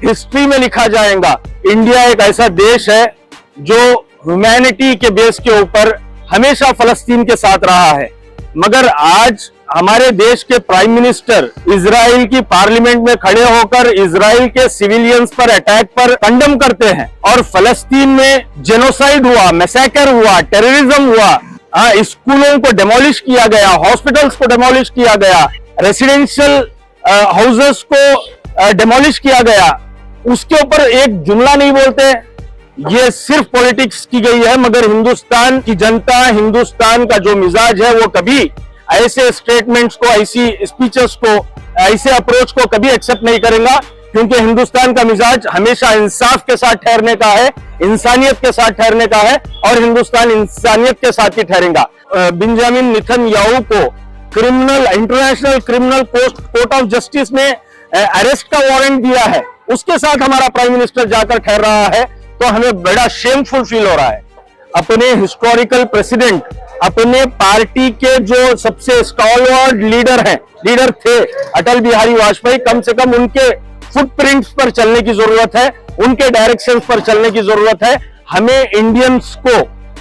History में लिखा जाएगा। इंडिया एक ऐसा देश है जो ह्यूमैनिटी के बेस के ऊपर हमेशा फलस्तीन के साथ रहा है, मगर आज हमारे देश के प्राइम मिनिस्टर इजराइल की पार्लियामेंट में खड़े होकर इजराइल के सिविलियंस पर अटैक पर कंडम करते हैं और फलस्तीन में जेनोसाइड हुआ, मैसेकर हुआ, टेररिज्म हुआ, स्कूलों को डेमोलिश किया गया, हॉस्पिटल्स को डेमोलिश किया गया, रेसिडेंशियल हाउसेस को डेमोलिश किया गया, उसके ऊपर एक जुमला नहीं बोलते। ये सिर्फ पॉलिटिक्स की गई है, मगर हिंदुस्तान की जनता, हिंदुस्तान का जो मिजाज है वो कभी ऐसे स्टेटमेंट्स को, ऐसी स्पीचेस को, ऐसे अप्रोच को कभी एक्सेप्ट नहीं करेगा, क्योंकि हिंदुस्तान का मिजाज हमेशा इंसाफ के साथ ठहरने का है, इंसानियत के साथ ठहरने का है और हिंदुस्तान इंसानियत के साथ ही ठहरेगा। बेंजामिन नेतन्याहू को criminal, international criminal court of justice ने अरेस्ट का वारंट दिया है, उसके साथ हमारा प्राइम मिनिस्टर जाकर ठहर रहा है, तो हमें बड़ा शेमफुल फील हो रहा है। अपने हिस्टोरिकल प्रेसिडेंट, अपने पार्टी के जो सबसे स्टॉलवर्ड लीडर थे अटल बिहारी वाजपेयी, कम से कम उनके फुटप्रिंट्स पर चलने की जरूरत है, उनके डायरेक्शंस पर चलने की जरूरत है। हमें इंडियंस को,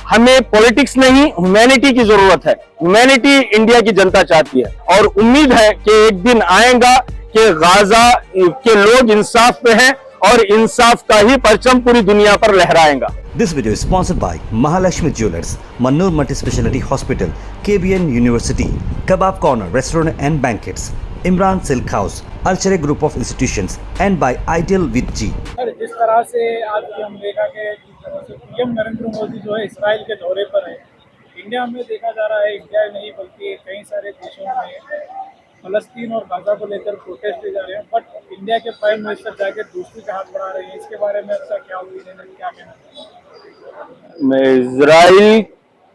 हमें पॉलिटिक्स नहीं, ह्यूमैनिटी की जरूरत है। ह्यूमैनिटी इंडिया की जनता चाहती है और उम्मीद है कि एक दिन आएगा कि गाजा के लोग इंसाफ पे हैं और इंसाफ का ही परचम पूरी दुनिया पर लहराएगा। This video is sponsored by Mahalakshmi Jewelers, Mannur Multi-Speciality Hospital, KBN University, Kebab Corner Restaurant and Banquets, Imran Silk House, Alchere Group of Institutions, and by Ideal with G. Sir, जिस तरह से आज हम देखा कि पीएम नरेंद्र मोदी जो है Israel के दौरे पर है, इंडिया में देखा जा रहा है, इंडिया नहीं बल्कि कई सारे देशों में फलस्तीन और गाजा को लेकर प्रोटेस्ट किए जा रहे हैं, बट इंडिया के प्राइम मिनिस्टर जाके दूसरी का हाथ बढ़ा रहे हैं। इसके बारे में आपका क्या ओपिनियन है, क्या कहना है? मैं इजराइल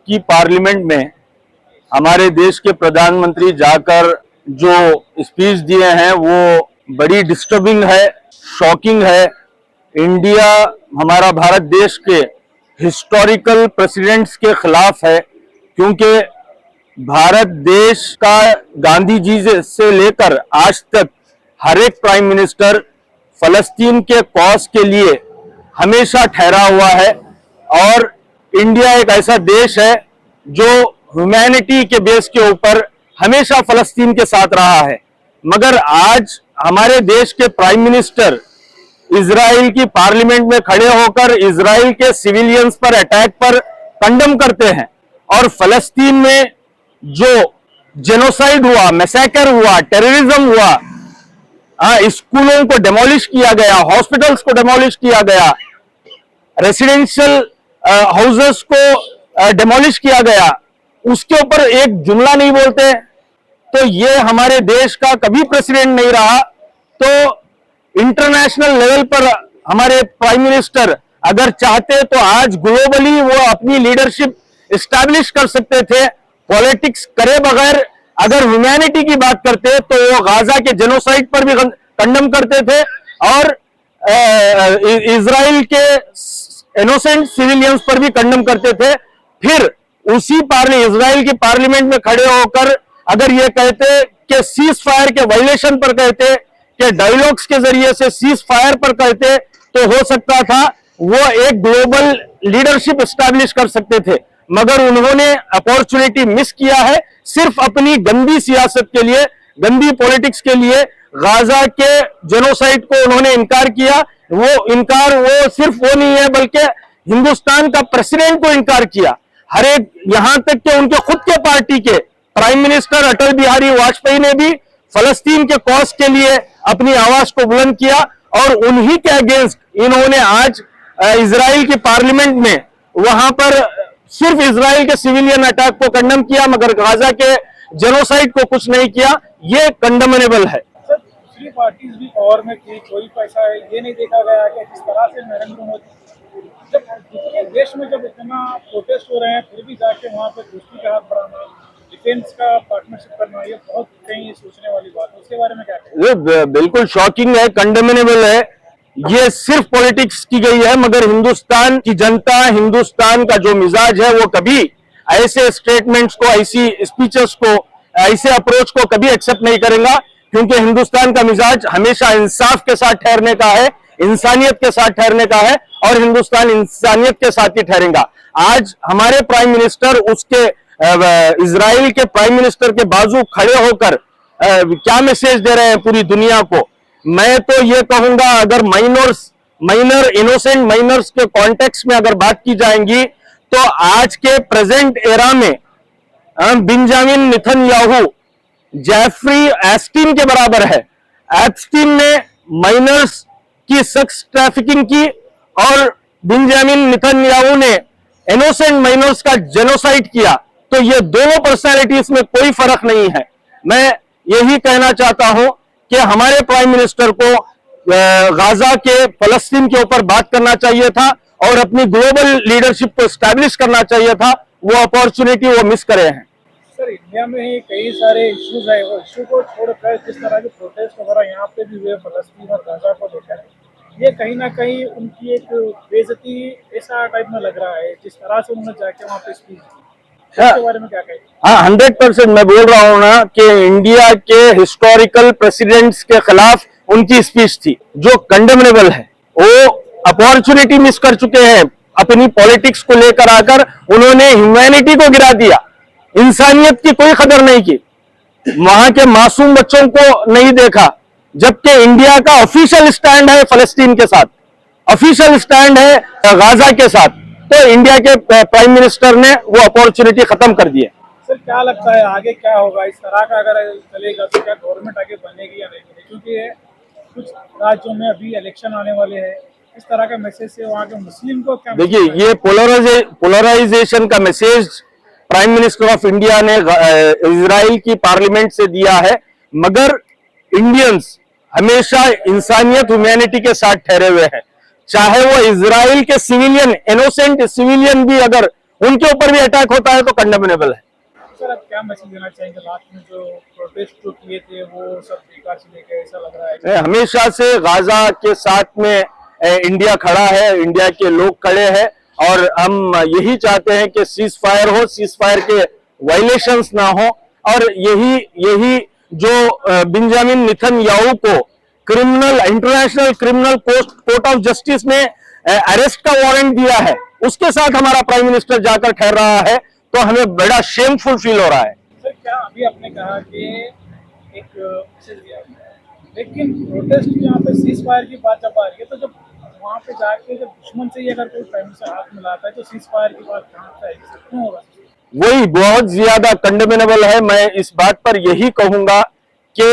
की पार्लियामेंट में हमारे देश के प्रधानमंत्री जाकर जो स्पीच दिए हैं वो बड़ी डिस्टर्बिंग है, शॉकिंग है। इंडिया, हमारा भारत देश के हिस्टोरिकल प्रेसिडेंट्स के खिलाफ है, क्योंकि भारत देश का गांधी जी से लेकर आज तक हर एक प्राइम मिनिस्टर फलस्तीन के कॉज के लिए हमेशा ठहरा हुआ है और इंडिया एक ऐसा देश है जो ह्यूमैनिटी के बेस के ऊपर हमेशा फलस्तीन के साथ रहा है, मगर आज हमारे देश के प्राइम मिनिस्टर इजराइल की पार्लियामेंट में खड़े होकर इजराइल के सिविलियंस पर अटैक पर कंडम करते हैं और फलस्तीन में जो जेनोसाइड हुआ, मैसेकर हुआ, टेररिज्म हुआ, स्कूलों को डेमोलिश किया गया, हॉस्पिटल्स को डेमोलिश किया गया, रेसिडेंशियल हाउसेस को डेमोलिश किया गया, उसके ऊपर एक जुमला नहीं बोलते, तो ये हमारे देश का कभी प्रेसिडेंट नहीं रहा। तो इंटरनेशनल लेवल पर हमारे प्राइम मिनिस्टर अगर चाहते तो आज ग्लोबली वो अपनी लीडरशिप एस्टैब्लिश कर सकते थे। पॉलिटिक्स करे बगैर अगर ह्यूमैनिटी की बात करते तो वो गाजा के जेनोसाइड पर भी कंडम करते थे और इजराइल के इनोसेंट सिविलियंस पर भी कंडम करते थे। फिर उसी इजराइल की पार्लियामेंट में खड़े होकर अगर ये कहते कि सीज फायर के वायलेशन पर कहते, कि डायलॉग्स के जरिए से सीज फायर पर कहते, तो हो सकता था वो एक ग्लोबल लीडरशिप एस्टैब्लिश कर सकते थे, मगर उन्होंने अपॉर्चुनिटी मिस किया है सिर्फ अपनी गंदी सियासत के लिए, गंदी पॉलिटिक्स के लिए। गाजा के जेनोसाइड को उन्होंने इनकार किया। वो इनकार वो सिर्फ वो नहीं है बल्कि हिंदुस्तान का प्रेसिडेंट को इनकार किया। हर एक, यहां तक कि उनके खुद के पार्टी के प्राइम मिनिस्टर अटल बिहारी वाजपेयी ने भी फलस्तीन के कॉज के लिए अपनी आवाज को बुलंद किया और उन्हीं के अगेंस्ट इन्होंने आज इजराइल की पार्लियामेंट में वहां पर सिर्फ इजराइल के सिविलियन अटैक को कंडम किया, मगर गाजा के जेनोसाइड को कुछ नहीं किया। ये कंडमनेबल है। सर, दूसरी पार्टीज भी और में कोई पैसा है, ये नहीं देखा गया कि जिस तरह से नरेंद्र मोदी जब दूसरे देश में जब इतना प्रोटेस्ट हो रहे हैं फिर भी जाके वहाँ पे दूसरी का हाथ बढ़ाना, डिफेंस का पार्टनरशिप करना, ये बहुत कहीं सोचने वाली बात है। उसके बारे में क्या कहें? बिल्कुल शॉकिंग है, कंडमनेबल है। ये सिर्फ पॉलिटिक्स की गई है, मगर हिंदुस्तान की जनता, हिंदुस्तान का जो मिजाज है वो कभी ऐसे स्टेटमेंट्स को, ऐसी स्पीचेस को, ऐसे अप्रोच को कभी एक्सेप्ट नहीं करेगा, क्योंकि हिंदुस्तान का मिजाज हमेशा इंसाफ के साथ ठहरने का है, इंसानियत के साथ ठहरने का है और हिंदुस्तान इंसानियत के साथ ही ठहरेगा। आज हमारे प्राइम मिनिस्टर उसके इजराइल के प्राइम मिनिस्टर के बाजू खड़े होकर क्या मैसेज दे रहे हैं पूरी दुनिया को। मैं तो ये कहूंगा, अगर माइनर इनोसेंट माइनर्स के कॉन्टेक्स्ट में अगर बात की जाएंगी तो आज के प्रेजेंट एरा में बेंजामिन नेतन्याहू जेफरी एस्टीन के बराबर है। एस्टीन ने माइनर्स की सेक्स ट्रैफिकिंग की और बेंजामिन नेतन्याहू ने इनोसेंट माइनर्स का जेनोसाइड किया। तो ये दोनों पर्सनालिटीज में कोई फर्क नहीं है। मैं यही कहना चाहता हूं कि हमारे प्राइम मिनिस्टर को गाजा के फलस्तीन के ऊपर बात करना चाहिए था और अपनी ग्लोबल लीडरशिप को एस्टैब्लिश करना चाहिए था। वो अपॉर्चुनिटी वो मिस करे हैं। सर, इंडिया में ही कई सारे इश्यूज है, वो इश्यू को छोड़कर जिस तरह के प्रोटेस्ट वगैरह यहाँ पे भी हुए फलस्तीन और गाजा को लेकर, ये कहीं ना कहीं उनकी एक बेइज्जती ऐसा टाइप में लग रहा है जिस तरह से उन्होंने जाके वहाँ पे स्पीच दी। इसके बारे में क्या कहें? हाँ, 100% मैं बोल रहा हूँ ना कि इंडिया के हिस्टोरिकल प्रेसिडेंट्स के खिलाफ उनकी स्पीच थी जो कंडेमनेबल है। वो अपॉर्चुनिटी मिस कर चुके हैं। अपनी पॉलिटिक्स को लेकर आकर उन्होंने ह्यूमैनिटी को गिरा दिया, इंसानियत की कोई कदर नहीं की, वहां के मासूम बच्चों को नहीं देखा। जबकि इंडिया का ऑफिशियल स्टैंड है फलस्तीन के साथ, ऑफिशियल स्टैंड है गाजा के साथ, तो इंडिया के प्राइम मिनिस्टर ने वो अपॉर्चुनिटी खत्म कर दी है। सर, क्या लगता है आगे क्या होगा इस तरह का अगर चलेगा तो? क्या गवर्नमेंट आगे बनेगी या नहीं बनेगी? क्योंकि कुछ राज्यों में अभी इलेक्शन आने वाले हैं, इस तरह का मैसेज से वहाँ के मुस्लिम को क्या? देखिए, ये पोलराइजेशन का message prime minister of India ने इजराइल की पार्लियामेंट से दिया है, मगर इंडियंस हमेशा इंसानियत ह्यूमैनिटी के साथ ठहरे हुए हैं। चाहे वो इजराइल के सिविलियन, इनोसेंट सिविलियन भी अगर उनके ऊपर भी अटैक होता है तो कंडेमनेबल है। सर, आप क्या मैसेज देना चाहेंगे? लास्ट में जो प्रोटेस्ट जो किए थे वो सब बेकार चले गए, ऐसा लग रहा है। हमेशा से गाजा के साथ में इंडिया खड़ा है, इंडिया के लोग खड़े हैं और हम यही चाहते हैं कि सीज फायर हो, सीज फायर के वायलेशंस ना हो। और यही जो बेंजामिन नेतन्याहू को international criminal court of justice ने अरेस्ट का वारंट दिया है, उसके साथ हमारा प्राइम मिनिस्टर जाकर ठहर रहा है, तो हमें बड़ा शेमफुल फील हो रहा है। सर, क्या अभी आपने कहा कि एक मैसेज दिया, लेकिन प्रोटेस्ट यहाँ पे सीज फायर की बात जब आ रही है तो जब वहाँ पे जाके जब दुश्मन से ही अगर कोई प्राइम मिनिस्टर हाथ मिलाता है तो सीज फायर की बात कहाँ से आएगी? क्यों होगा? वही बहुत ज्यादा कंडेमेनेबल है। मैं इस बात पर यही कहूंगा कि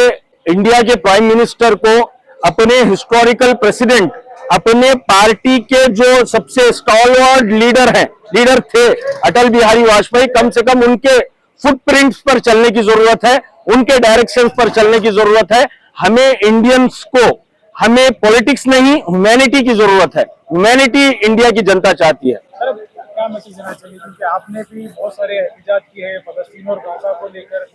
इंडिया के प्राइम मिनिस्टर को अपने हिस्टोरिकल प्रेसिडेंट, अपने पार्टी के जो सबसे स्टॉलवर्ड लीडर थे अटल बिहारी वाजपेयी, कम से कम उनके फुटप्रिंट्स पर चलने की जरूरत है, उनके डायरेक्शंस पर चलने की जरूरत है। हमें इंडियंस को, हमें पॉलिटिक्स नहीं, ह्यूमैनिटी की जरूरत है। ह्यूमैनिटी इंडिया की जनता चाहती है। सर, क्या मैसेज देना चाहिए? क्योंकि आपने भी बहुत सारे एहतजाज किए हैं फलस्तीन और गाजा को लेकर,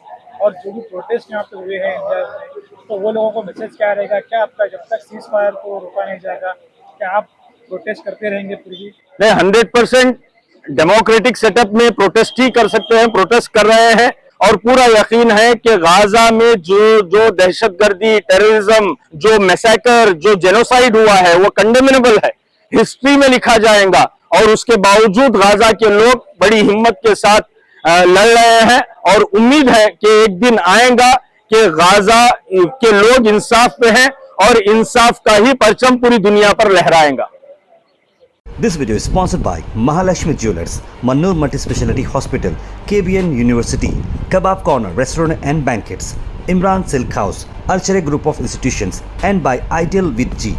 और जो भी प्रोटेस्ट यहाँ पे हुए हैं इंडिया में, तो वो लोगों को मैसेज क्या रहेगा? क्या आपका जब तक सीज फायर को रोका नहीं जाएगा, क्या आप प्रोटेस्ट करते रहेंगे फिर भी? नहीं, 100% डेमोक्रेटिक सेटअप में प्रोटेस्ट ही कर सकते हैं, प्रोटेस्ट कर रहे हैं और पूरा यकीन है कि गाजा में जो दहशतगर्दी, टेररिज्म, जो मैसेकर, जो जेनोसाइड हुआ है वो कंडेमेनेबल है, हिस्ट्री में लिखा जाएगा। और उसके बावजूद गाजा के लोग बड़ी हिम्मत के साथ लड़ रहे हैं और उम्मीद है कि एक दिन आएगा कि गाजा के लोग इंसाफ पे हैं और इंसाफ का ही परचम पूरी दुनिया पर लहराएगा। This video is sponsored by Mahalakshmi Jewelers, Mannur Multi-Speciality Hospital, KBN University, Kebab Corner Restaurant and Banquets, Imran Silk House, Alchere Group of Institutions, and by Ideal with G.